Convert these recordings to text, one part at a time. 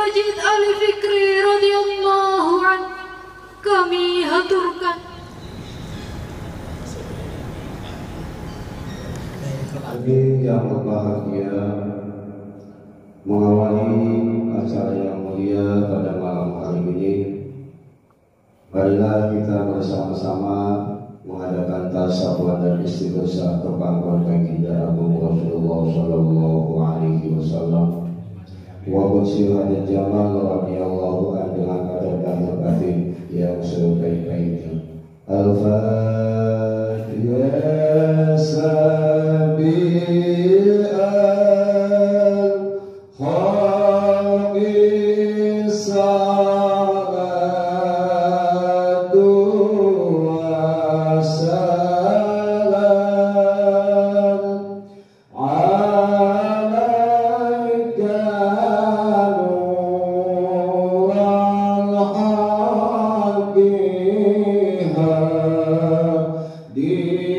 Majid Ali Fikri radhiyallahu anhu kami haturkan. Kami yang berbahagia mengawali acara yang mulia pada malam hari ini. Marilah kita bersama-sama mengadakan tasawuf dan istighosah kepada baginda Agung Rasulullah Sallallahu Alaihi Wasallam. Wa qusir dan jamal radhiyallahu anhu dengan kadar batin yang sebaik-baiknya. Al-Fatihah sabi'an khaqis salatu wassalam alaika nural haqiha diyal anam wa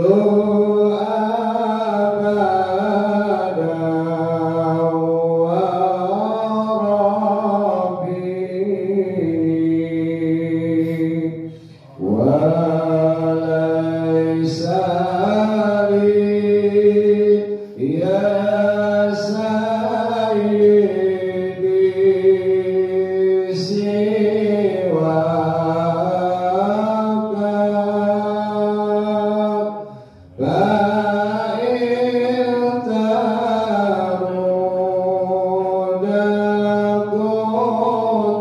aslahu wa ruhahu abaikni faqad dalam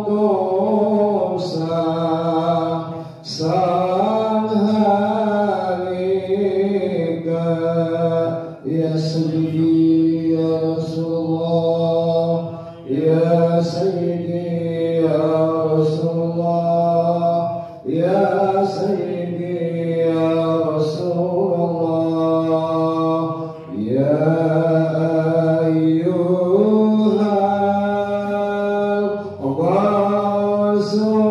tu Ya Sayyidi ya Rasulullah, Ya Sayyidi ya Rasulullah, Ya Sayyidi ya Rasulullah, Ya ayyuhal Rasul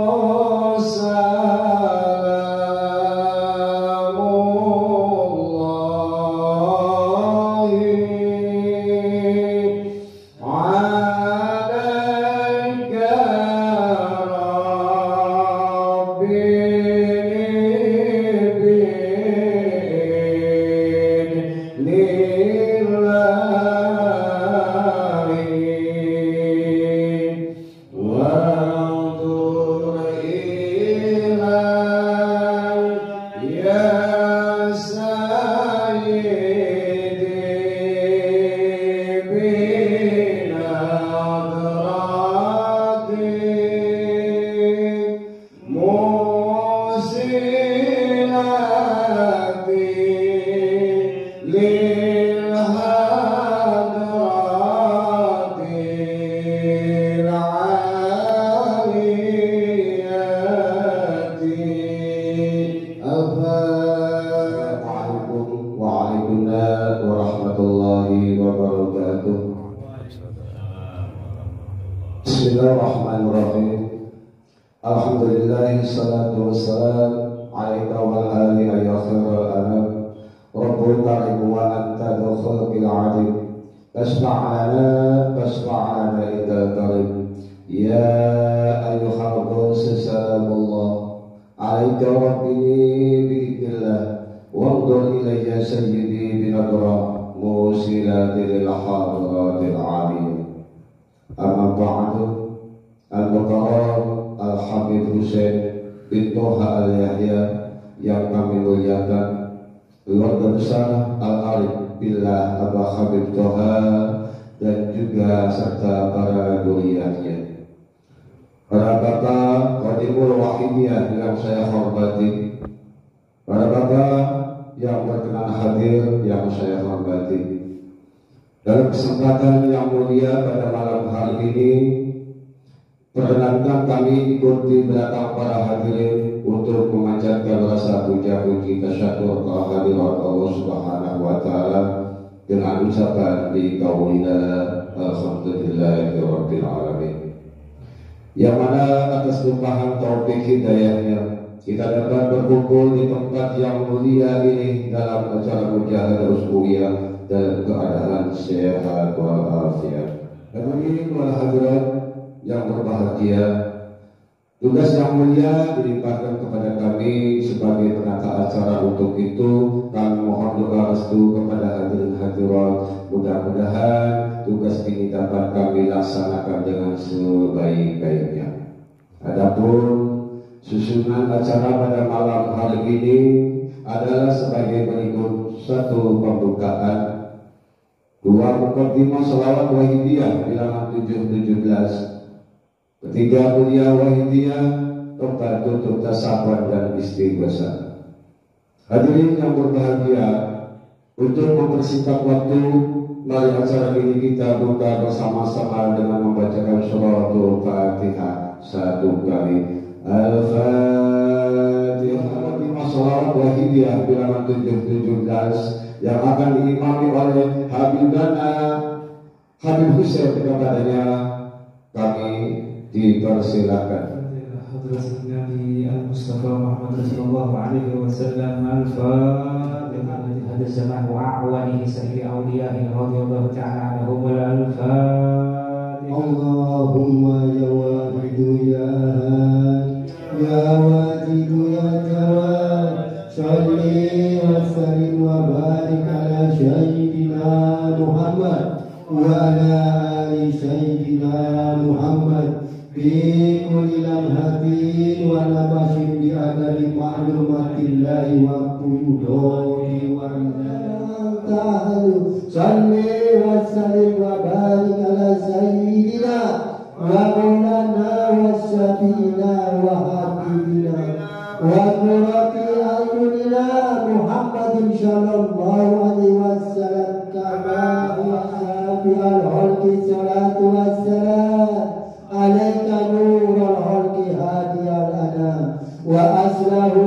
Bismillahirrahmanirrahim. Alhamdulillah, salatu wassalam alaika wa ali ya khairal anam. Rabbul karim wa anta khalqil adim. Tasma'ana ila karim. Ya ayyuhal qudus salamullah alaika rabbi bi'idillah wanzur ilayya sayyidi binadra musilati lil hadratil aliyah. Amma ba'du, Al-Mukarram Al-Habib Hussein bin Toha Al-Yahya yang kami muliakan, keluarga besar Al-Arif Billah Abah Habib Toha dan juga serta para duliyahnya, para bapak Qadimul Wahidiyah yang saya hormati, para bapak yang berkenan hadir yang saya hormati. Dalam kesempatan yang mulia pada malam hari ini, Perkenankan kami ikut di belakang para hadirin untuk memanjatkan rasa puja-puji tasyakur kehadirat Allah Subhanahu wa taala dengan ucapan di qaulina alhamdulillahirabbil alamin. Yang mana atas limpahan taufik hidayahnya kita dapat berkumpul di tempat yang mulia ini dalam acara mujahadah usbuhiyah dalam keadaan sehat walafiat. Hadirin wal hadirat yang berbahagia, tugas yang mulia dilimpahkan kepada kami sebagai penata acara. Untuk itu kami mohon doa restu kepada hadirin hadirat, mudah-mudahan tugas ini dapat kami laksanakan dengan sebaik-baiknya. Adapun susunan acara pada malam hari ini adalah sebagai berikut: satu, pembukaan; dua, muqaddimah shalawat wahidiyah bilangan 717; ketiga, mulia wahidiyah; keempat, tutup tasawuf dan istighosah. Hadirin yang berbahagia, untuk mempersingkat waktu, mari acara ini kita buka bersama-sama dengan membacakan suratul Fatihah satu kali. Al-Fatihah. Sholawat wahidiyah bilangan 717 yang akan diimami oleh Habib Hussein. Kepadanya kami dipersilakan. Hadrat Nabi Al-Mustafa Muhammad sallallahu alaihi wasallam. Al-Fatihah. Hadis zaman wa'awani sayyidi awliyahi radhiyallahu ta'ala anhum. Al-Fatihah. Allahumma ya wahidu ya wajidu ya jawad, salli wa sallim wa barik ala sayyidina Muhammad wa ala ali sayyidina Muhammad bi kulli lamhatin wa nabasin bi adadi ma'lumatillahi wa quduri wa ta'alu. Salli wa sallim wa barik ala sayyidina wa maulana wa syafi'ina wa habibina wa qurrati a'yunina Muhammadin sallallahu alaihi wasallam kama huwa syafi'al khalqi salatu wassalam alaika nurul khalqi hadiyal anam wa aslahu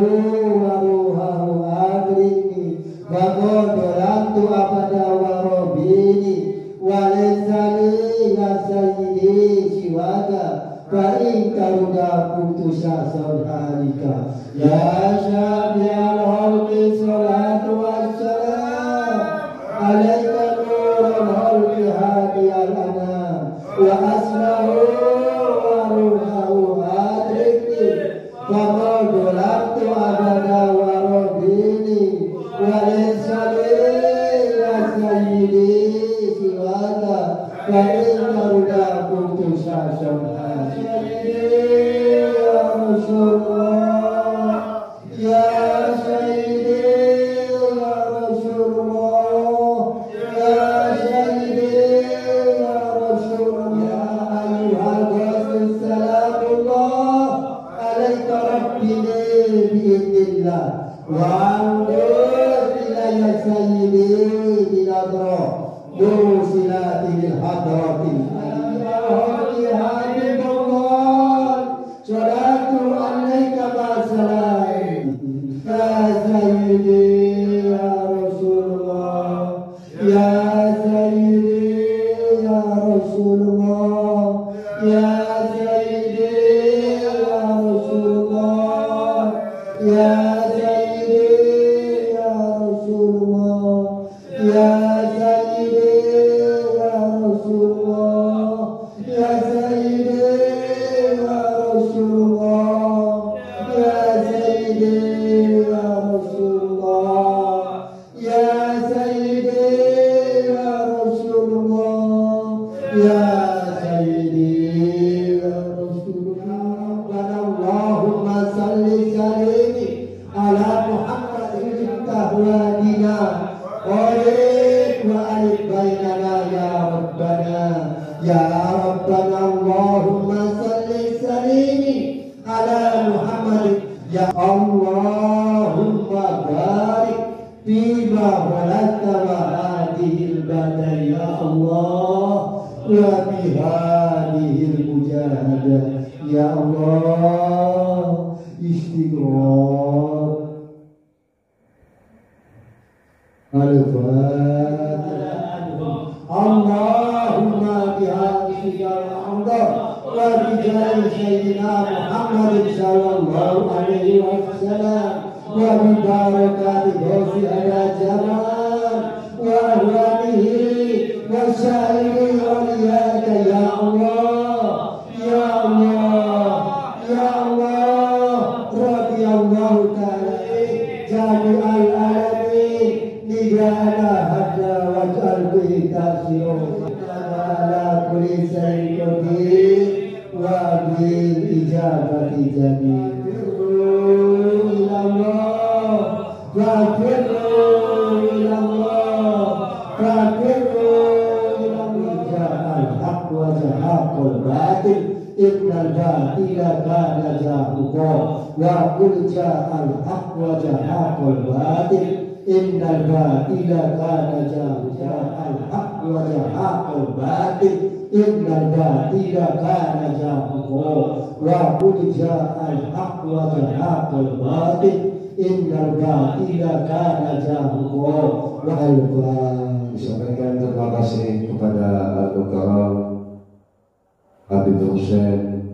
wa ruhahu abrini wa qadrantu abada wa robini wa lesali ya sayyidi siwaka fa in karuda putusa saudharika ya syafi'al khalqi salatu wassalam alaika nurul khalqi hadiyal anam wa aslahu wa ruhahu adrikni wa qadrantu abada wa robini wa lesali ya sayyidi siwaka fa in karuda putusa saudharika ya Rasulullah ya sayyidi ya Rasulullah ya sayyidi ya Rasulullah ayyuhal rasul salamullah alaika rabbini bi'idnillah wa andur ilayya sayyidi binadra musilatil hadratil salatu alaika ma'asalam ya sayyidi ya Rasulullah ya sayyidi ya Rasulullah ya sayyidi ya Rasulullah ya sayyidi ya Rasulullah ya sayyidi ya Rasulullah ya sayyidi ya Rasulullah ya sayyidi ya Rasulullah ya sayyidi ya Rasulullah ya sayyidi ya Rasulullah. Allahumma salli salimi ala Muhammadin tahwadina Qarib wa alif bainana ya Rabbana ya Rabbana. Allahumma salli salimi ala Muhammad ya Allahumma barik fima walaka wa hadihil badai ya Allah wa bihadihil mujahadah. Ya Allah, istighfar. Allahumma bihamdika al-hamdah wa bijari sayyidina Muhammad sallallahu alaihi wasallam wa bibarakati ghawsi ala zaman wa ahwalihi wa sa'iri waliyaka ya Allah, ya Allah, ya Allah, radiyallahu ta'ala jami'al alamin nidana hadda waj'al bihi tasirun ala kulli shay'in qadir wa bil ijabati jami' ilallah fakiru ilallah fakiru ilallah ja'al haq wa jahaqul batil innal batila kana zahuqa wa qul ja'al haq wa jahaqul batil innal batila kana zahuqa al-haq wa jahaqul batil innal batila kana zahuqa wa qul ja'al haq wa jahaqul batil innal batila kana zahuqa wa al-batil. Disampaikan terima kasih kepada Al-Mukarram Habib Husain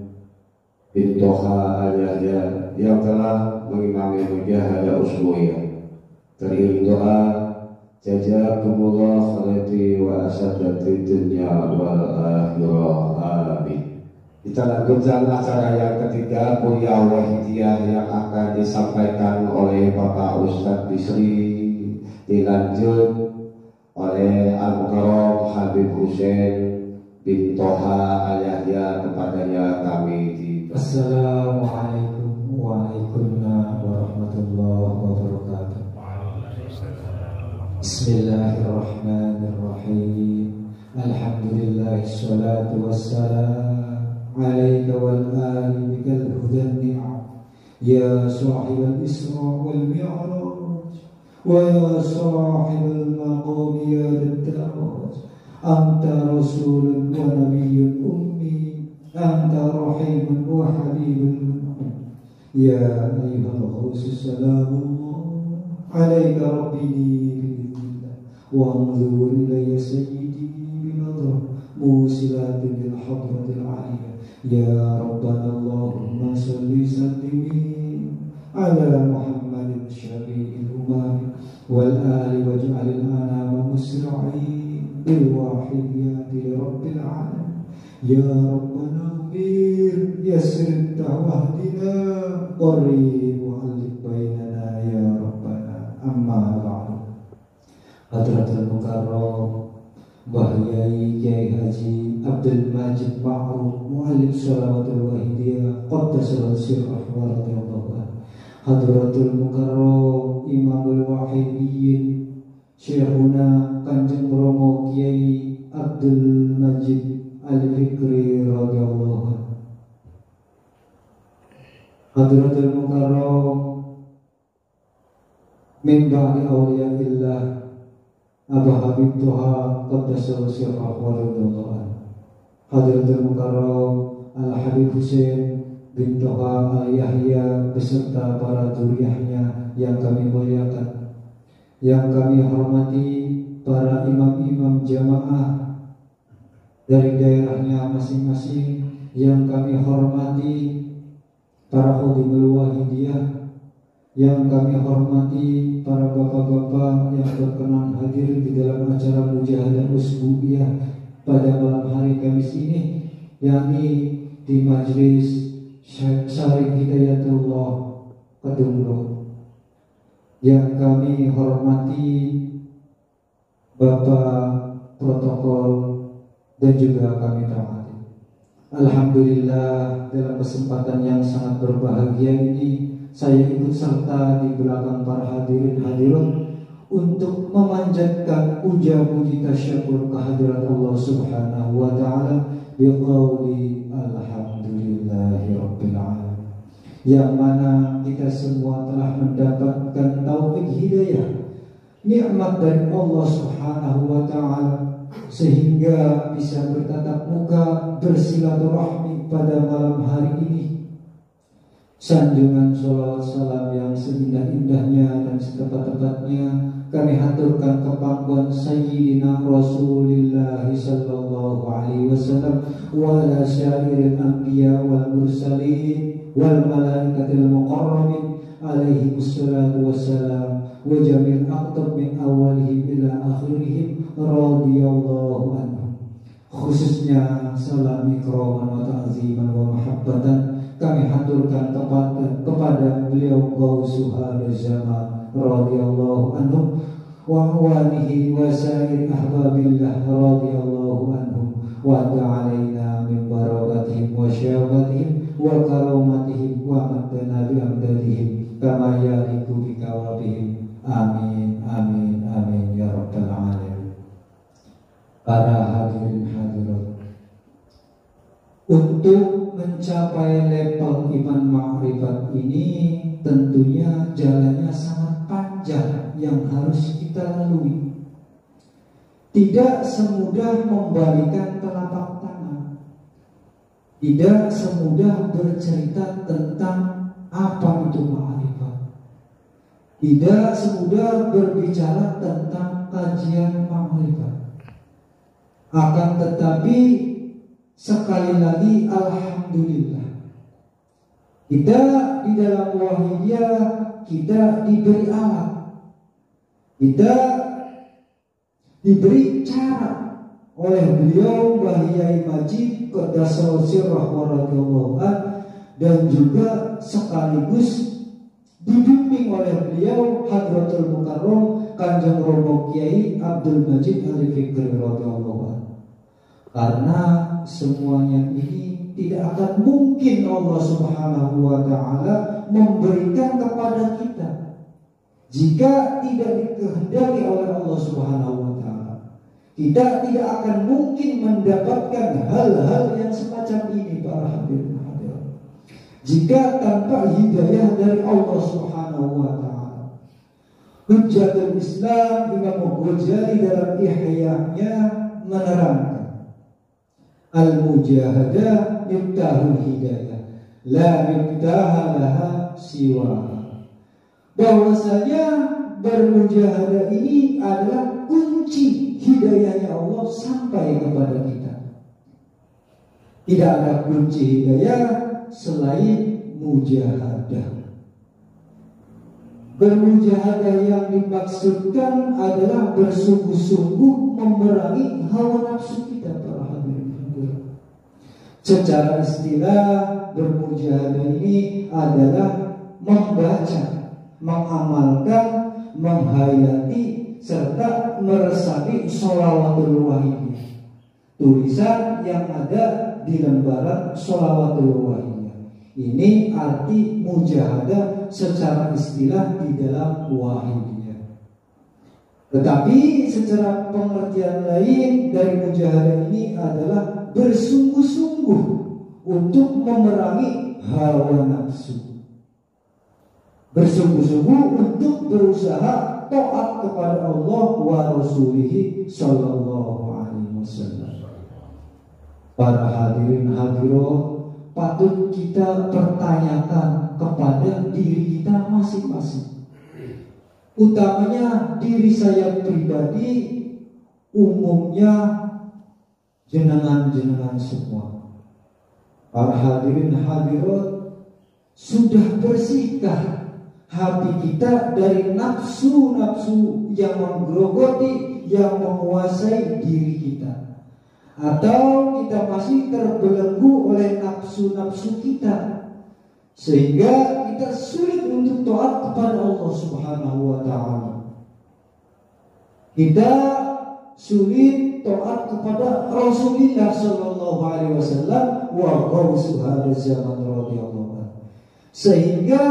bin Toha Al-Yahya yang telah mengimami mujahadah usbu'iyah. Teriring doa, jazakumullah khairati wa asadati dunya wal akhirah, amin. Kita lanjutkan acara yang ketiga, kuliah wahidiyah yang akan disampaikan oleh Bapak Ustadz Bisri, dilanjut oleh Al-Mukarram Habib Husain bin Toha Al-Yahya. Kepadanya kami di Assalamualaikum warahmatullahi wabarakatuh. Bismillahirrahmanirrahim. Alhamdulillah, salatu wassalam alaika wal ali bikal hudan ni'am ya sahibal isra wal mi'raj wa ya sahibal maqam ya daraj. Anta rasulun wa nabiyyun ummi, anta rahimun wa habibun mu'min. Ya ayyuhal ghaus salamullah alaika rabbini وانظر إلي سيدي بنظر موصلات بالحضرة العالية. يا ربنا اللهم صل وسلم على محمد الشفيع الأمم والآل واجعل الأنام مسرعين بالواحديات لرب العالمين. يا ربنا اغفر يسر واهدنا قريب وألف بيننا يا ربنا. أما بعد. Hadratul Mukarram Mbah Yai Kiai Haji Abdul Majid Ma'ruf Muallim Shalawatul Wahidiyah Qaddasallahu sirrah wa radhiyallahu anhu. Hadratul Mukarram Imamul Wahidiyyin Syekhuna Kanjeng Romo Kiai Abdul Majid Al-Fikri radhiyallahu anhu. Hadratul Mukarram min ba'di awliyaillah Abu Habib Toha Qaddasallahu sirrah wa radhiyallahu anhu. Hadratul Mukarram Al-Habib Husain bin Toha Al-Yahya beserta para zuriyahnya yang kami muliakan, yang kami hormati para imam-imam jamaah dari daerahnya masing-masing, yang kami hormati para khadimul wahidiyah, yang kami hormati para bapak-bapak yang berkenan hadir di dalam acara mujahadah usbu'iyah pada malam hari Kamis ini, yakni di Majlis Syarif Hidayatullah Kedungro. Yang kami hormati Bapak Protokol dan juga kami taati. Alhamdulillah, dalam kesempatan yang sangat berbahagia ini saya ikut serta di belakang para hadirin hadirat untuk memanjatkan puja-puji tasyukur kehadirat Allah Subhanahu wa taala biqauli alhamdulillahi rabbil alamin. Yang mana kita semua telah mendapatkan taufik hidayah, nikmat dari Allah Subhanahu wa taala sehingga bisa bertatap muka bersilaturahmi pada malam hari ini. Sanjungan sholawat salam yang seindah-indahnya dan setepat-tepatnya kami haturkan ke pangkuan Sayyidina Rasulullah sallallahu alaihi wasallam wa ala syairil anbiya wal mursalin wal malaikatil muqarrabin alaihi wassalatu wassalam wa jamil aqtab min awalihim ila akhirihim radhiyallahu anhum. Khususnya salam ikraman wa ta'ziman wa mahabbatan kami haturkan kepada beliau Gausul Zaman radhiyallahu anhu wa walihi wa sa'ir ahbabillah radhiyallahu anhum wa ta'alaina min barakatihim wa syafatihim wa karamatihim wa maddana bi amdadihim kama yaliku bi kawabihim. Amin amin amin ya rabbal alamin. Para hadirin hadirat, untuk mencapai level iman ma'rifat ini tentunya jalannya sangat panjang yang harus kita lalui. Tidak semudah membalikan telapak tangan, tidak semudah bercerita tentang apa itu ma'rifat, tidak semudah berbicara tentang kajian ma'rifat. Akan tetapi sekali lagi alhamdulillah, kita di dalam wahidiyah kita diberi alat, kita diberi cara oleh beliau Mbah Yai Majid Qaddasallahu sirrah wa radhiyallahu an, dan juga sekaligus dibimbing oleh beliau Hadratul Mukarram Kanjeng Romo Kiai Abdul Majid Al-Fikri radhiyallahu an. Karena semuanya ini tidak akan mungkin Allah Subhanahu wa ta'ala memberikan kepada kita jika tidak dikehendaki oleh Allah Subhanahu wa ta'ala. Kita tidak akan mungkin mendapatkan hal-hal yang semacam ini para hadirin hadirat jika tanpa hidayah dari Allah Subhanahu wa ta'ala. Hujjatul Islam Imam Ghazali dalam Ihya'nya menerangkan, al-mujahadah miftahul hidayah, la miftaha laha siwaha. Bahwasanya bermujahadah ini adalah kunci hidayahnya Allah sampai kepada kita. Tidak ada kunci hidayah selain mujahadah. Bermujahadah yang dimaksudkan adalah bersungguh-sungguh memerangi hawa nafsu kita para hadirin. Secara istilah bermujahadah ini adalah membaca, mengamalkan, menghayati serta meresapi sholawatul wahidiyah, tulisan yang ada di lembaran sholawatul wahidiyah. Ini arti mujahadah secara istilah di dalam wahidiyah. Tetapi secara pengertian lain dari mujahadah ini adalah bersungguh-sungguh untuk memerangi hawa nafsu, bersungguh-sungguh untuk berusaha taat kepada Allah wa Rasulihi sallallahu alaihi wasallam. Para hadirin hadirat, patut kita pertanyakan kepada diri kita masing-masing, utamanya diri saya pribadi, umumnya jenengan-jenengan semua. Para hadirin hadirat, sudah bersihkah hati kita dari nafsu-nafsu yang menggerogoti, yang menguasai diri kita? Atau kita masih terbelenggu oleh nafsu-nafsu kita sehingga kita sulit untuk taat kepada Allah Subhanahu wa ta'ala? Kita sulit taat kepada Rasulullah sallallahu alaihi wasallam wa Gausul Zaman radhiyallahu anhu, sehingga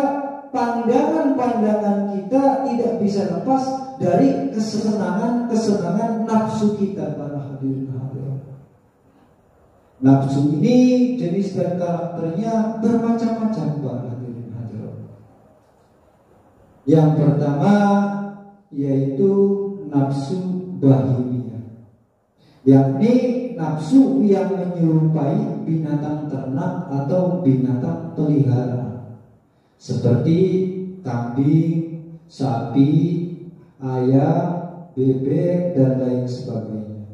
pandangan-pandangan kita tidak bisa lepas dari kesenangan-kesenangan nafsu kita para hadirin hadirat. Nafsu ini jenis dan karakternya bermacam-macam para hadirin hadirat. Yang pertama yaitu nafsu bahimiyah. yakni nafsu yang menyerupai binatang ternak atau binatang peliharaan seperti kambing, sapi, ayam, bebek, dan lain sebagainya.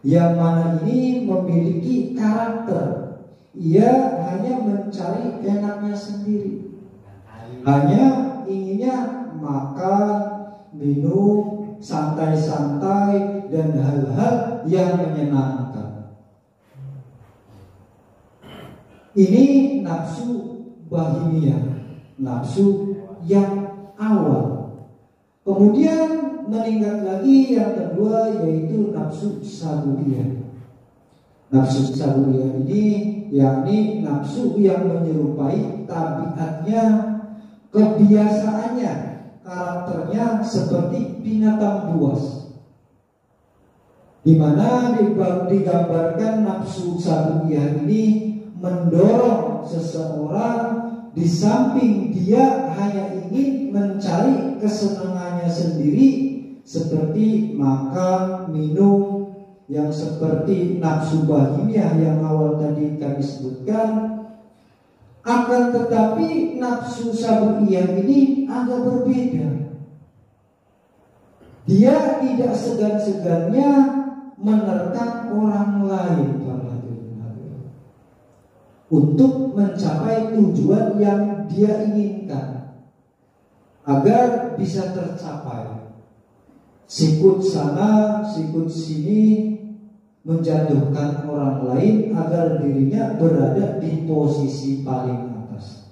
Yang mana ini memiliki karakter, ia hanya mencari enaknya sendiri, hanya inginnya makan, minum, santai-santai, dan hal-hal yang menyenangkan. Ini nafsu bahimiyah, nafsu yang awal. Kemudian meningkat lagi yang kedua, yaitu nafsu saburiyah. Nafsu saburiyah ini yakni nafsu yang menyerupai tabiatnya, kebiasaannya, karakternya seperti binatang buas, di mana digambarkan nafsu saburiyah ini mendorong seseorang di samping dia hanya ingin mencari kesenangannya sendiri seperti makan, minum, yang seperti nafsu bahimiyah yang awal tadi kami sebutkan. Akan tetapi nafsu saburiyah ini agak berbeda. Dia tidak segan-segannya menerkam orang lain untuk mencapai tujuan yang dia inginkan agar bisa tercapai. Sikut sana, sikut sini, menjatuhkan orang lain agar dirinya berada di posisi paling atas.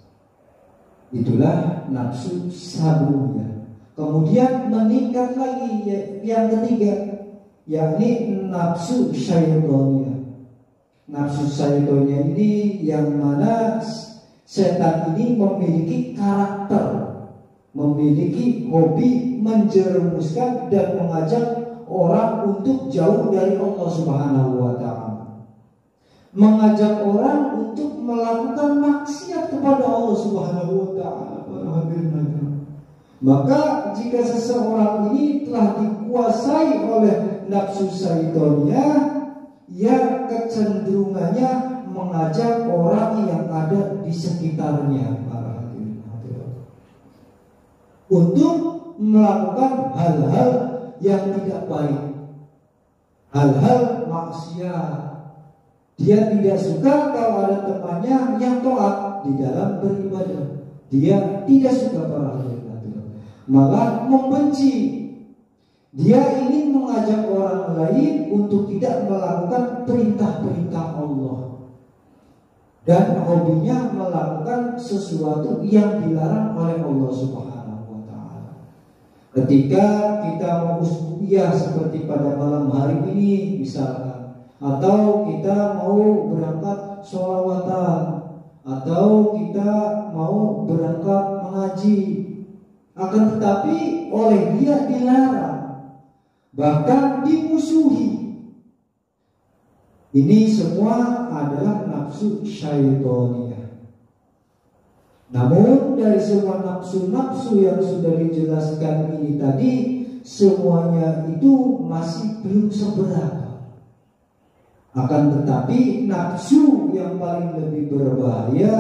Itulah nafsu saburiyah. Kemudian meningkat lagi yang ketiga, yakni nafsu syaitoniyah. Nafsu syaitoniyah ini yang mana setan ini memiliki karakter, memiliki hobi menjerumuskan dan mengajak orang untuk jauh dari Allah Subhanahu wa ta'ala, mengajak orang untuk melakukan maksiat kepada Allah Subhanahu wa ta'ala. Maka jika seseorang ini telah dikuasai oleh nafsu syaitoniyah, yang kecenderungannya mengajak orang yang ada di sekitarnya untuk melakukan hal-hal yang tidak baik, hal-hal maksiat. Dia tidak suka kalau ada temannya yang taat di dalam beribadah. Dia tidak suka para hadirin, malah membenci. Dia ingin mengajak orang lain untuk tidak melakukan perintah-perintah Allah, dan hobinya melakukan sesuatu yang dilarang oleh Allah Subhanahu wa ta'ala. Ketika kita mau usbu'iyah seperti pada malam hari ini misalkan, atau kita mau berangkat sholawatan, atau kita mau berangkat mengaji, akan tetapi oleh dia dilarang, bahkan dimusuhi. Ini semua adalah nafsu syaitoniyah. Namun dari semua nafsu-nafsu yang sudah dijelaskan ini tadi, semuanya itu masih belum seberapa. Akan tetapi nafsu yang paling lebih berbahaya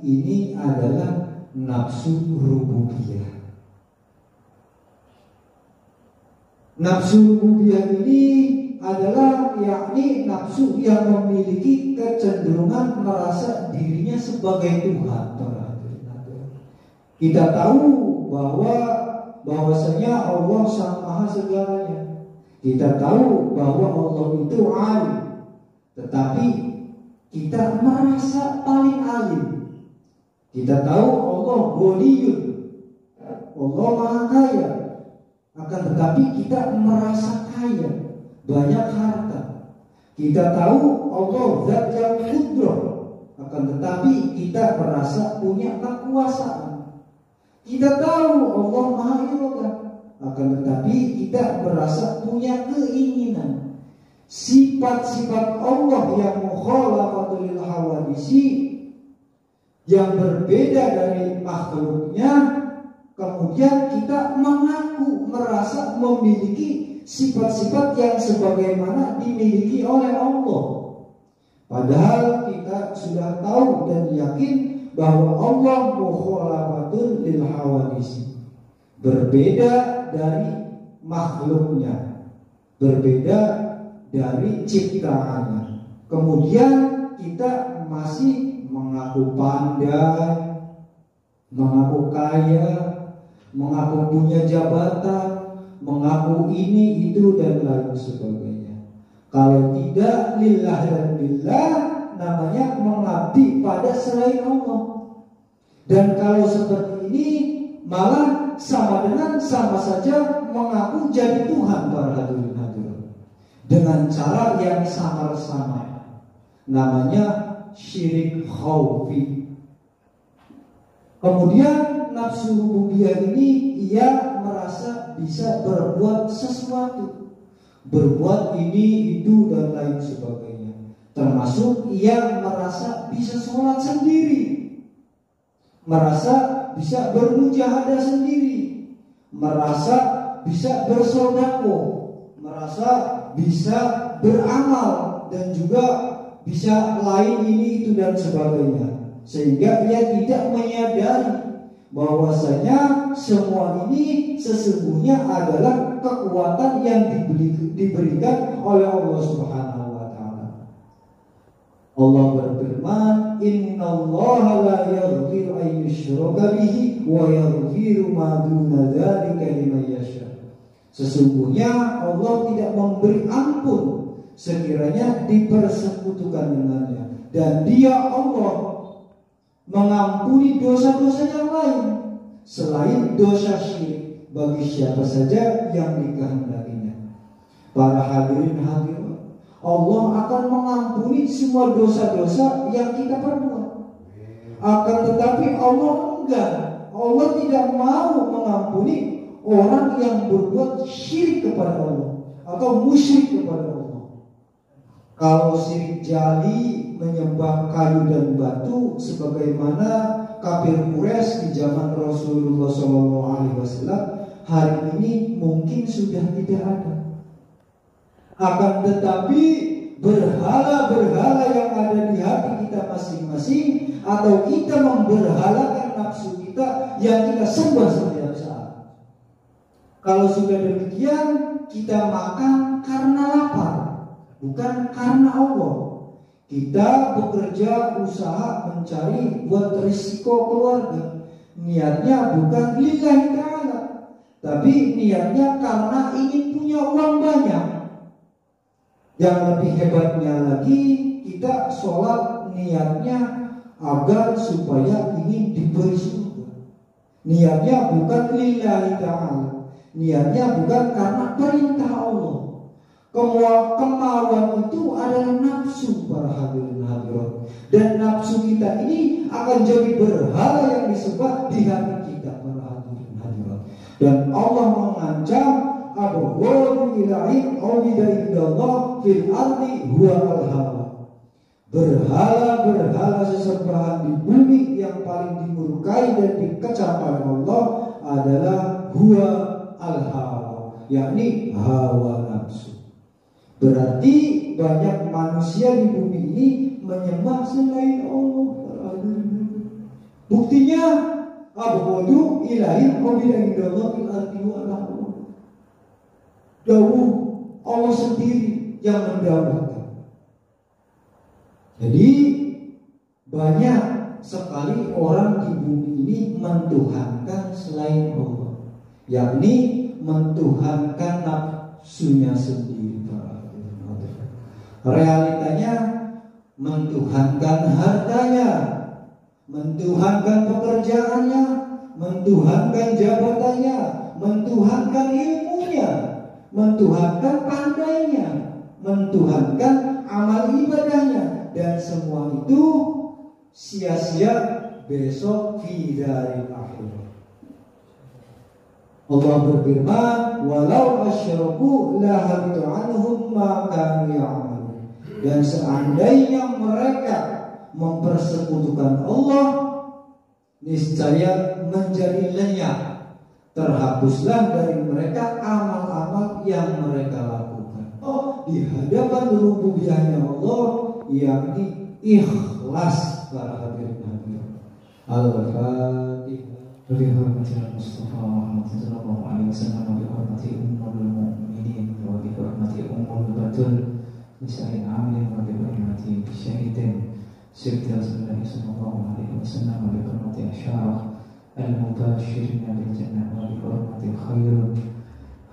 ini adalah nafsu rububiyah. Nafsu rububiyah ini adalah yakni nafsu yang memiliki kecenderungan merasa dirinya sebagai Tuhan. Kita tahu bahwasanya Allah Sang Maha segalanya. Kita tahu bahwa Allah itu alim, tetapi kita merasa paling alim. Kita tahu Allah Ghaniyun, Allah Maha Kaya. Akan tetapi kita merasa kaya, banyak harta. Kita tahu Allah Zat yang Qudrah, akan tetapi kita merasa punya kekuasaan. Kita tahu Allah Maha Irodah, akan tetapi kita merasa punya keinginan. Sifat-sifat Allah yang mukhalaqatul lil hawadisi, yang berbeda dari makhluknya, kemudian kita mengaku merasa memiliki sifat-sifat yang sebagaimana dimiliki oleh Allah. Padahal kita sudah tahu dan yakin bahwa Allah mukhalafatun lil hawadisi, berbeda dari makhluknya, berbeda dari ciptaannya. Kemudian kita masih mengaku pandai, mengaku kaya, mengaku punya jabatan, mengaku ini itu dan lain sebagainya. Kalau tidak lillah dan billah, namanya mengabdi pada selain Allah. Dan kalau seperti ini malah sama saja mengaku jadi Tuhan para hadirin hadirat, dengan cara yang samar-samar. Namanya syirik khaufi. Kemudian nafsu rububiyah ini ia merasa bisa berbuat sesuatu, berbuat ini itu dan lain sebagainya. Termasuk ia merasa bisa sholat sendiri, merasa bisa bermujahadah sendiri, merasa bisa bersedekah, merasa bisa beramal, dan juga bisa lain ini itu dan sebagainya. Sehingga ia tidak menyadari bahwasanya semua ini sesungguhnya adalah kekuatan yang diberikan oleh Allah Subhanahu wa taala. Allah berfirman, "Innallaha la yaghfiru an yushraka bihi wa yaghfiru ma duna dzalika liman yasha." Sesungguhnya Allah tidak memberi ampun sekiranya dipersekutukan dengannya, dan Dia Allah mengampuni dosa-dosa yang lain selain dosa syirik bagi siapa saja yang dikehendakinya. Para hadirin hadirat, Allah akan mengampuni semua dosa-dosa yang kita perbuat. Akan tetapi Allah enggak, Allah tidak mau mengampuni orang yang berbuat syirik kepada Allah atau musyrik kepada Allah. Kalau syirik jali, menyembah kayu dan batu sebagaimana kafir Quraisy di zaman Rasulullah SAW, hari ini mungkin sudah tidak ada. Akan tetapi berhala-berhala yang ada di hati kita masing-masing, atau kita memberhalakan nafsu kita yang kita sembah setiap saat. Kalau sudah demikian, kita makan karena lapar, bukan karena Allah. Kita bekerja, usaha, mencari buat risiko keluarga, niatnya bukan lillahi ta'ala, tapi niatnya karena ingin punya uang banyak. Yang lebih hebatnya lagi, kita sholat niatnya agar supaya ingin diberi surga. Niatnya bukan lillahi ta'ala, niatnya bukan karena perintah Allah. Kemauan itu adalah nafsu para hadirin hadirat, dan nafsu kita ini akan jadi berhala yang disembah di hati kita para hadirin hadirat. Dan Allah mengancam abghadu ilahin awida indallah fil ardi huwa al-hawa. Berhala-berhala sesembahan di bumi yang paling dimurkai dan dikecam oleh Allah adalah huwa al-hawa, yakni hawa nafsu. Berarti banyak manusia di bumi ini menyembah selain Allah. Buktinya abghadu ilahin awida indallah fil ardi huwa al-hawa. Dawuh Allah sendiri yang mendawuhkan. Jadi banyak sekali orang di bumi ini mentuhankan selain Allah, yakni mentuhankan nafsunya sendiri. Realitanya mentuhankan hartanya, mentuhankan pekerjaannya, mentuhankan jabatannya, mentuhankan ilmunya, mentuhankan pandainya, mentuhankan amal ibadahnya, dan semua itu sia-sia besok fi daril akhirah. Allah berfirman, walau asyraku la habita anhum ma kanu ya'malun. Dan seandainya mereka mempersekutukan Allah, niscaya menjadi lenyap terhapuslah dari mereka amal-amal yang mereka lakukan. Di hadapan rububiyahnya Allah, yakni ikhlas para hadirin. Al-Fatihah. Bihormati Mustafa Muhammad sallallahu alaihi wasallam, bihormati ummul mu'minin, wa bihormati ummul batul, bisain amin, wa bihormati syahidin Sibti Rasulullah sallallahu alaihi wasallam, wa bihormati asyarah al-mubashirin bil jannah, wa bihormati khairun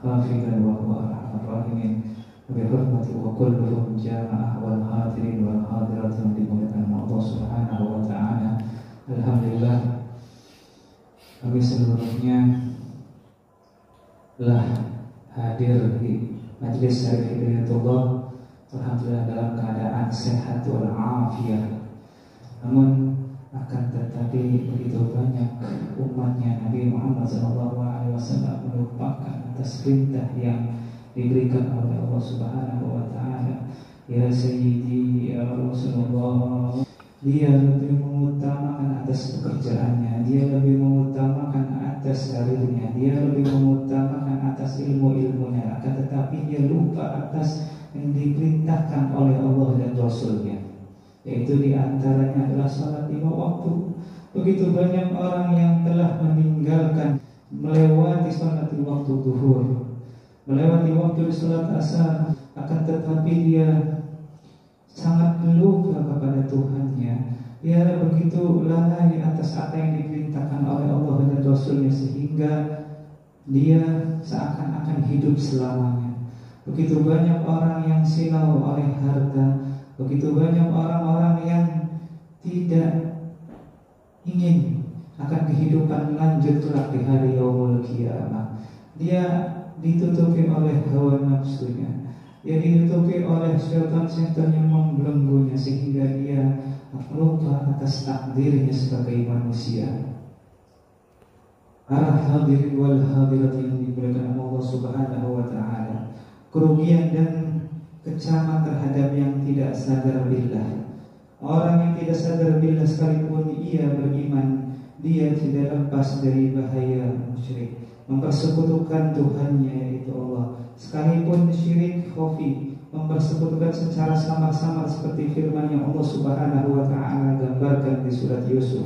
khafidan wa huwa arhamar rahimin, wa bihormati wa kulluhum jamaah wal hadirin wal hadirat yang dimuliakan Allah subhanahu wa ta'ala. Alhamdulillah, kami seluruhnya telah hadir di Majlis Syarif Hidayatullah, alhamdulillah dalam keadaan sehat walafiat. Namun akan tetapi begitu banyak umatnya Nabi Muhammad SAW melupakan atas perintah yang diberikan oleh Allah Subhanahu wa Ta'ala. Ya Sayyidi ya Rasulullah, dia lebih mengutamakan atas pekerjaannya, dia lebih mengutamakan atas karirnya, dia lebih mengutamakan atas ilmu-ilmunya, akan tetapi dia lupa atas yang diperintahkan oleh Allah dan Rasulnya, yaitu diantaranya adalah salat 5 waktu. Begitu banyak orang yang telah meninggalkan, melewati salat di waktu zuhur, melewati waktu di salat asar, akan tetapi dia sangat lupa kepada Tuhannya. Dia begitu lalai atas apa yang diperintahkan oleh Allah dan Rasulnya, sehingga dia seakan-akan hidup selamanya. Begitu banyak orang yang silau oleh harta, begitu banyak orang-orang yang tidak ingin akan kehidupan lanjut kelak di hari yaumul qiyamah. Dia ditutupi oleh hawa nafsunya, dia ditutupi oleh syaitan-syaitan yang membelenggunya, sehingga dia lupa atas takdirnya sebagai manusia. Para hadirin wal hadirat yang dimuliakan Allah Subhanahu wa Ta'ala, kerugian dan kecaman terhadap yang tidak sadar billah. Orang yang tidak sadar billah sekalipun ia beriman, dia tidak lepas dari bahaya musyrik, mempersekutukan Tuhannya yaitu Allah. Sekalipun syirik khafi, mempersekutukan secara samar-samar seperti firman yang Allah Subhanahu wa Ta'ala gambarkan di surat Yusuf.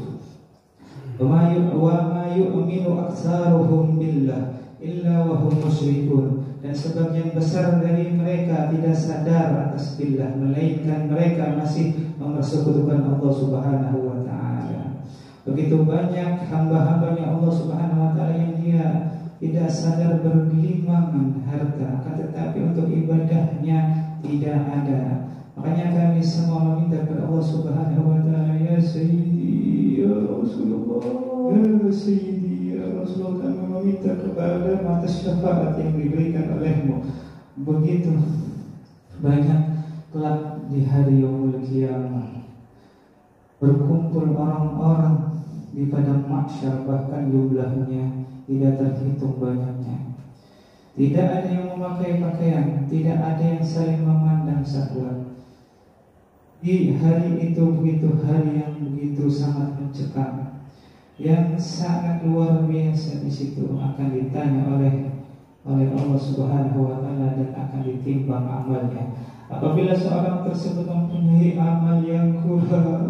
Wa ma yu'minu aktsaruhum billah illa wa hum musyrikun. Dan sebagian besar dari mereka tidak sadar atas billah, melainkan mereka masih mempersekutukan Allah Subhanahu wa Ta'ala. Begitu banyak hamba-hambanya Allah Subhanahu wa Ta'ala yang dia tidak sadar bergelimangan harta, akan tetapi untuk ibadahnya tidak ada. Makanya kami semua meminta kepada Allah Subhanahu wa Ta'ala, ya Sayyidi ya Rasulullah, ya Sayyidi ya Rasulullah, kami meminta kepada atas syafaat yang diberikan olehmu. Begitu banyak kelak di hari yaumul qiyamah berkumpul orang-orang di padang mahsyar, bahkan jumlahnya tidak terhitung banyaknya. Tidak ada yang memakai pakaian, tidak ada yang saling memandang syahwat. Di hari itu begitu hari yang begitu sangat mencekam, yang sangat luar biasa. Di situ akan ditanya oleh Allah Subhanahu wa Ta'ala dan akan ditimbang amalnya. Apabila seorang tersebut mempunyai amal yang kurang,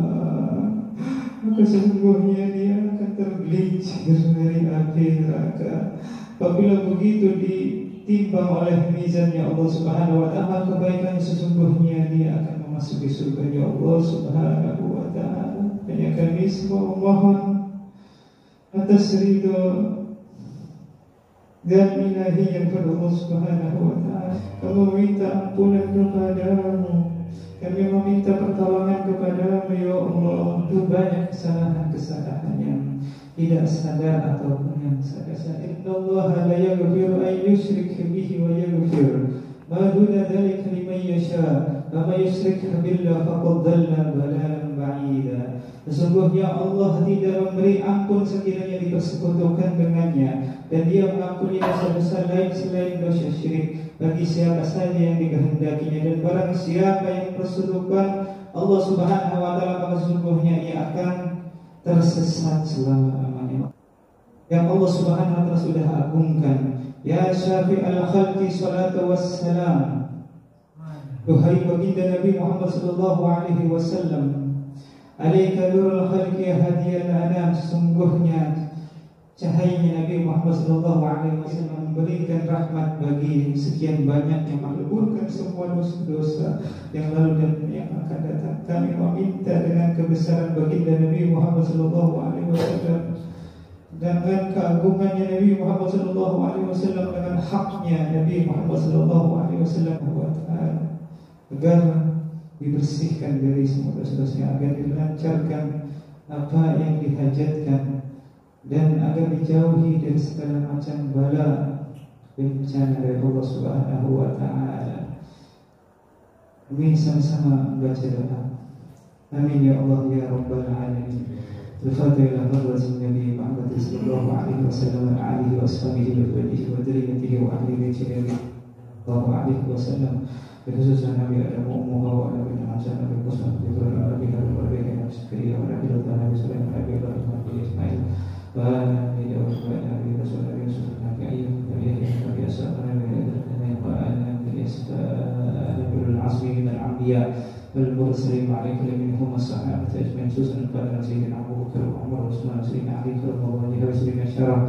maka sesungguhnya dia akan tergelincir dari api neraka. Apabila begitu ditimbang oleh mizannya Allah Subhanahu wa Ta'ala, kebaikan sesungguhnya dia akan memasuki surganya Allah Subhanahu wa Ta'ala. Hanya kami semua memohon atas ridho dan ilahiyah kepada Allah Subhanahu wa Ta'ala. Kami meminta ampunan kepadamu, kami meminta pertolongan kepadamu ya Allah. Itu banyak kesalahan-kesalahan yang tidak sadar ataupun yang sadar. Innallaha la yaghfiru an yushrika bihi wa yaghfiru ma duna dzalika liman yasha. Wa may yushrik billahi faqad dhalla dhalalan ba'ida. Sesungguhnya Allah tidak memberi ampun sekiranya dipersekutukan dengannya, dan Dia mengampuni dosa-dosa lain selain dosa syirik bagi siapa saja yang dikehendakinya. Dan barang siapa yang persekutukan Allah Subhanahu wa Ta'ala, maka sesungguhnya ia akan tersesat selama-lamanya. yang Allah Subhanahu wa taala sudah agungkan. Ya syafi'al khalqi salatu wassalam, wahai baginda Nabi Muhammad sallallahu alaihi wasallam, alaika nurul khalqi hadiyal anam, sesungguhnya cahayanya Nabi Muhammad sallallahu alaihi wasallam memberikan rahmat bagi sekian banyaknya makhluk, bukan semua dosa-dosa yang lalu dan yang akan datang. Kami meminta dengan kebesaran baginda Nabi Muhammad sallallahu alaihi wasallam, dengan keagungannya Nabi Muhammad sallallahu alaihi wasallam, dengan haknya Nabi Muhammad sallallahu alaihi wasallam, agar dibersihkan dari semua dosa-dosa, agar dilancarkan apa yang dihajatkan, dan agar dijauhi dari segala macam bala bencana dari Allah Subhanahu wa taala. Amin, sama-sama baca doa. Amin ya Allah ya Rabbal alamin. Al-Fatihah ila hadratin Nabi Muhammad sallallahu alaihi wasallam wa alihi wa ashabihi wa walihi wa dzurriyyatihi wa ahli baitihi sallallahu alaihi wasallam. Khususnya Nabi Adam wa Nabi Hasan Nabi Musa Nabi Harun Nabi Zakariya Nabi Sulaiman Nabi Sulaiman Nabi Ibrahim Nabi Ismail wa Nabi Daud wa Nabi Rasul Nabi Yusuf Nabi Ayyub Nabi Yahya Nabi Isa Nabi Adam wa Nabi Isa Nabi al-Azmi min al-anbiya wal mursalin wa alayhi minhum as-sahabah ajma'in khususan pada Sayyidina Abu Bakar wa Umar wa Utsman Sayyidina Ali radhiyallahu anhu wa Sayyidina Syarah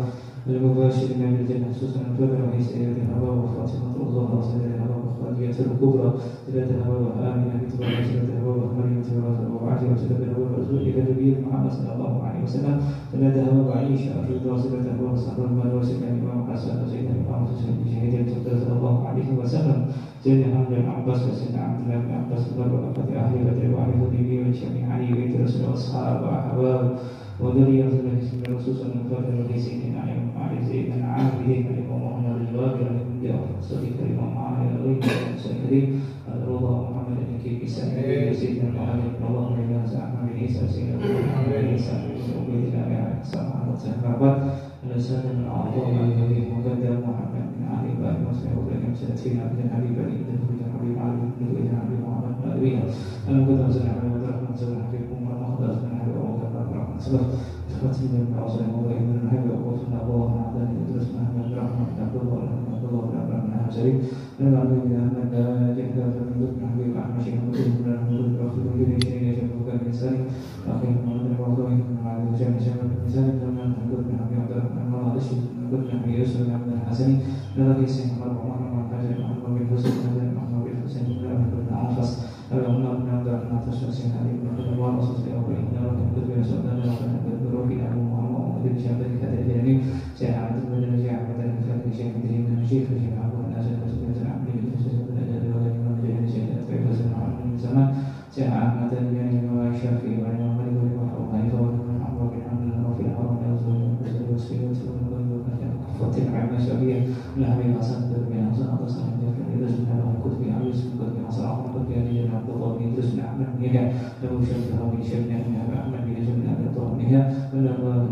المباشرين بالجنة خصوصا الفجر وهي سيدة الهواء وفاطمة الظهر وسيدة الهواء وخديجة الكبرى سيدة الهواء وآمنة بنت وهب سيدة الهواء ومريم سيدة وعائشة وسيدة الهواء ورسول إلى النبي محمد صلى الله عليه وسلم سيدة الهواء وعائشة أرجو سيدة الهواء وصحبه المال وسيدة الإمام حسن وسيدة الإمام حسين شهيد صلى الله عليه وسلم سيدنا حمد بن عباس وسيدنا عبد الله بن عباس وبركة أهل بدر وعلي النبي وجميع علي بيت رسول الأصحاب وأحباب وذرية الذين خصوصا الفاتح سيدنا علي وعلي سيدنا عامرين الإمام محمد الواقع لكم جاء صديق الإمام علي الغيب والسيدين الرضا محمد النكيب سيدنا سيدنا محمد اللهم إنا سأعلم بعيسى سيدنا محمد عيسى وبيت الله عليه السلام والصحابة الأسد الأعظم الذي مقدم محمد من علي بن مسلم وبين سيدنا بن أبي بكر بن أبي علي بن أبي محمد الأدوية المقدم سيدنا عبد الرحمن سيدنا حبيب عمر مقدس بن أبي بكر sebab seperti yang Allah SWT yang berhati Allah Allah dan terus Muhammad Rahmat Abdullah dan Syarif dan lalu dengan anda jaga bentuk Nabi Muhammad Syekh dan Rasulullah Indonesia yang bukan misalnya akhir Muhammad Allah yang mengalami jamiah misalnya dengan bentuk Nabi Muhammad bentuk Nabi Yusuf dan Hasan dan lagi Syekh Muhammad Muhammad bin Husain dan Muhammad bin Husain dan Al-Afas Allahumma inna atas Syekh Ali bin Abdullah Rasulullah dan kedua saudara dan kedua Abu Muhammad bin Syabir kata jadi saya ada pada Syekh Abdul Fatih Syekh bin Syekh Abu Nasir Rasulullah Abdul Syekh dan dua orang yang Syekh Abdul Fatih zaman Syekh Ahmad bin Imam Syafi'i wa Imam Malik bin Muhammad bin Abu bin Abdul Rafi al-Awwal dan Rasulullah sallallahu alaihi wasallam Fatih Ahmad Syafi'i Nabi Hasan bin Hasan atas nama Rasulullah sallallahu alaihi wasallam disebut masalah kemudian Abdullah bin Idris bin Ahmad bin Yahya dan Syekh bin Syekh Ahmad bin Yahya dan Allah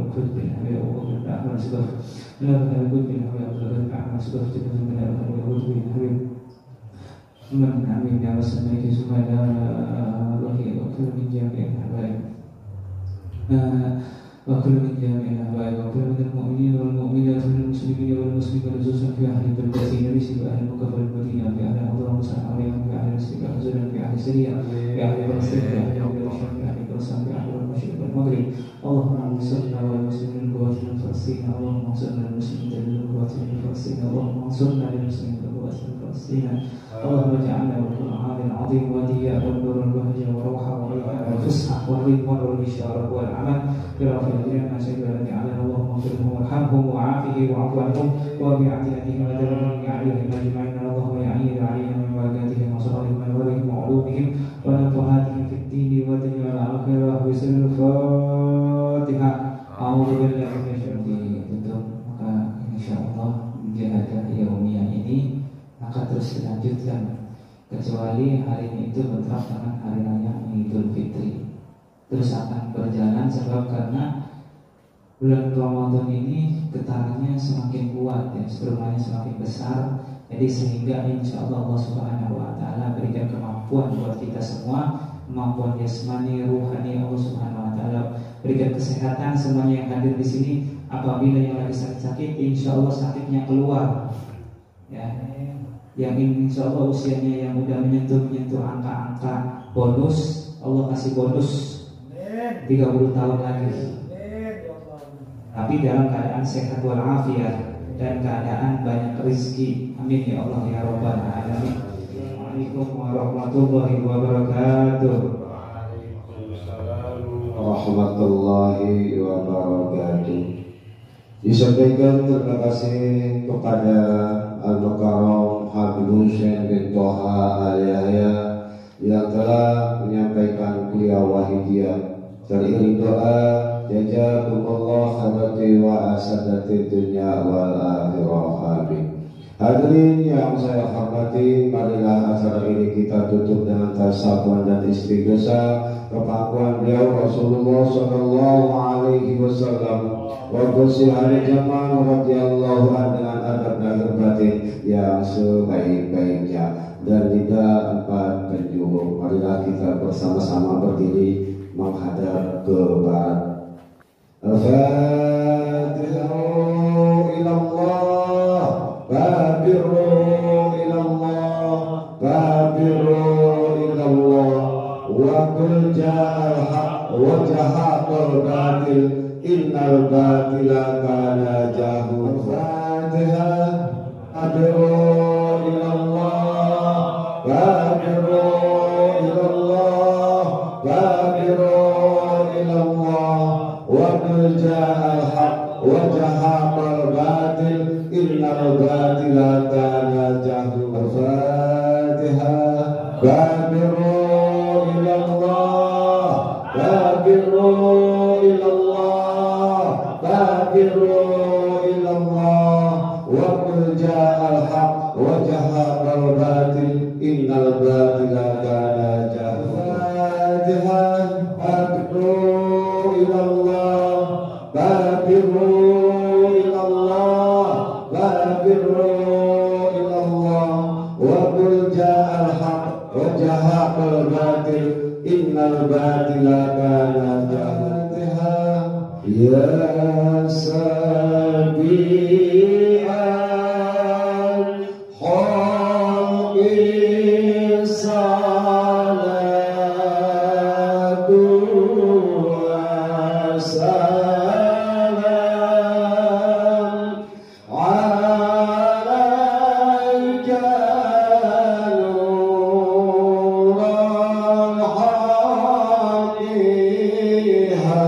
al-Qud bin Abi Abu Bakar sebab Allah al-Qud bin Abi Abu Bakar sebab itu benar al-Qud bin Abi man amin ya rasulullah subhanahu wa ta'ala wa kullu min jami'in habaib wa kullu min jami'in habaib wa kullu min al-mu'minin wal mu'minat wal muslimin wal muslimat khususan fi ahli al-Badr nabi fi ahli Makkah wal Madinah fi ahli Hadram Sa'awiyah fi ahli Istiqlal fi ahli Syria fi ahli Palestin fi ahli Syam fi ahli Gaza fi ahli Masyriq wal Maghrib Allahumma ansurna wal muslimin qawatil Palestin Allahumma ansurna wal muslimin qawatil Palestin Allahumma ansurna wal muslimin qawatil Palestin Allahumma ja'alna wal Qur'an al-'azim wadiya wal nur al-bahja wa rawha wa al-fusha wal ridwan wal bishara wal amal برافع الجنة سيدنا على اللهم اغفرهم وارحمهم وعافهم واعف عنهم وبعافيتهم ودرهم عليهم اجمعين اللهم يعين عليهم من بركاتهم وصلاتهم ونورهم وعلومهم ونفحاتهم في الدين والدنيا والاخره بسر الفاتحه اعوذ بالله من الشيطان الرجيم maka insyaallah menjaga yaumiyah ini akan terus dilanjutkan kecuali hari ini itu bentrok dengan hari raya Idul Fitri. Terus akan berjalan sebab karena bulan Ramadan ini getarannya semakin kuat ya, seruannya semakin besar. Jadi sehingga insya Allah Allah Subhanahu wa ta'ala berikan kemampuan buat kita semua, kemampuan jasmani, ruhani. Allah Subhanahu wa ta'ala berikan kesehatan semuanya yang hadir di sini, apabila yang lagi sakit-sakit, insya Allah sakitnya keluar. Ya, yang insya Allah usianya yang udah menyentuh angka-angka bonus, Allah kasih bonus 30 tahun lagi. Tapi dalam keadaan sehat walafiat dan keadaan banyak rezeki. Amin ya Allah ya Rabbal alamin. Waalaikumsalam warahmatullahi wabarakatuh. Warahmatullahi wabarakatuh. Disampaikan terima kasih kepada Al-Mukarram Habib Husain bin Toha Al-Yahya yang telah menyampaikan kuliah wahidiyah. Teriring doa, jazakumullah khairati wa asadati dunya wal akhirah. Amin. Hadirin yang saya hormati, marilah acara ini kita tutup dengan tasabuhan dan istighosah kepengakuan beliau Rasulullah sallallahu alaihi wasallam wa qusihari jamal radhiyallahu anhu dengan adab lahir batin yang sebaik-baiknya dan tidak empat penjuru. Marilah kita bersama-sama berdiri menghadap ke barat. Al-Fatihah ilallah, babirru ilallah, babirru ilallah, wa qul ja'al haq wa jahaqal batil, innal batila kana jahul. Al-Fatihah, babirru ilallah, babirru ilallah, babirru ilallah, wa qul ja'al haq wa jahaqal batil, innal batila kana jahul. Al-Fatihah. Babirru ilallah, babirru ilallah, babirru ilallah, wa qul ja'al haq wa jahaqal batil, innal batila kana jahul. Al-Fatihah. Babirru ilallah, babirru ilallah, babirru ilallah, wa qul ja'al haq wa jahaqal batil, innal batila kana jahul. Ya sabi'al khalqi salatu wa salam alaika nuran haqiha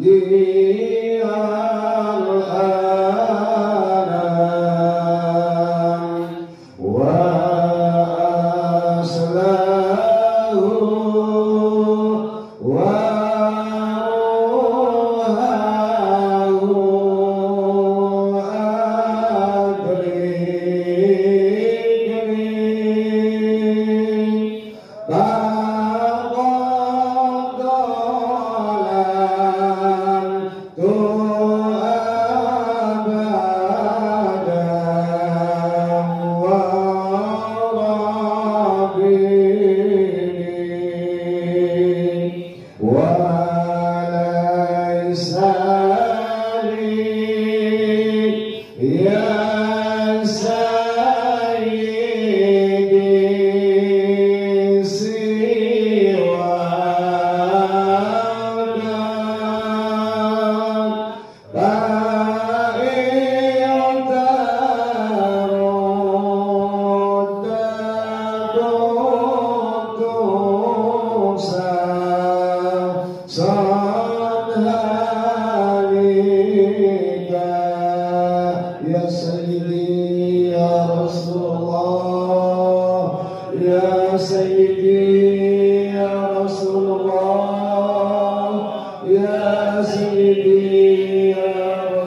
dial anam wa aslahu wa ruhahu adrikni baqadalan tu abadan wa rabbini wa laysa li ya sayyidi siwaka ya sayyidi ya Rasulullah, ya sayyidi ya Rasulullah, ya sayyidi ya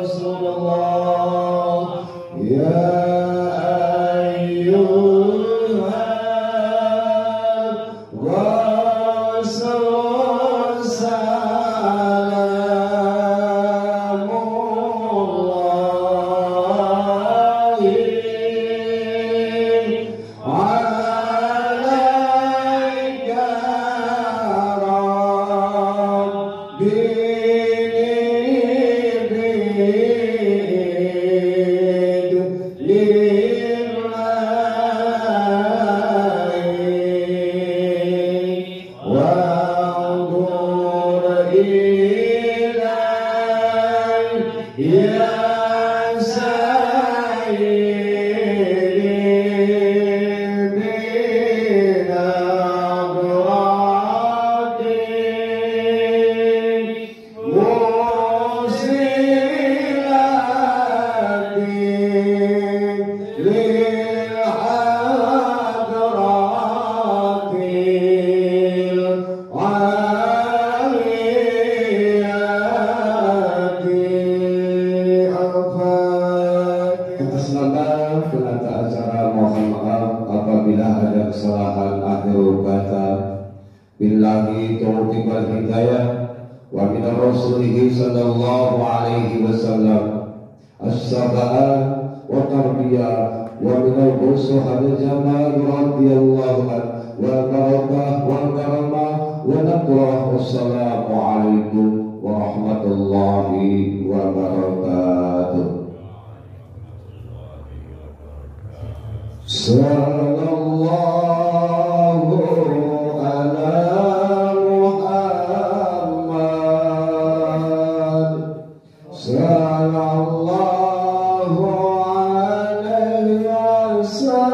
Rasulullah, ya ayyuhal rasul salamullahi billahi taufiq wal hidayah wa min rasulih sallallahu alaihi wasallam as-sabaa wa tarbiyah wa min al-usuh al-jamal radhiyallahu anhu wa barakah wa karamah wa nadrah. Wassalamu alaikum warahmatullahi wabarakatuh. Sallallahu ala Muhammad, sallallahu alaihi wasallam.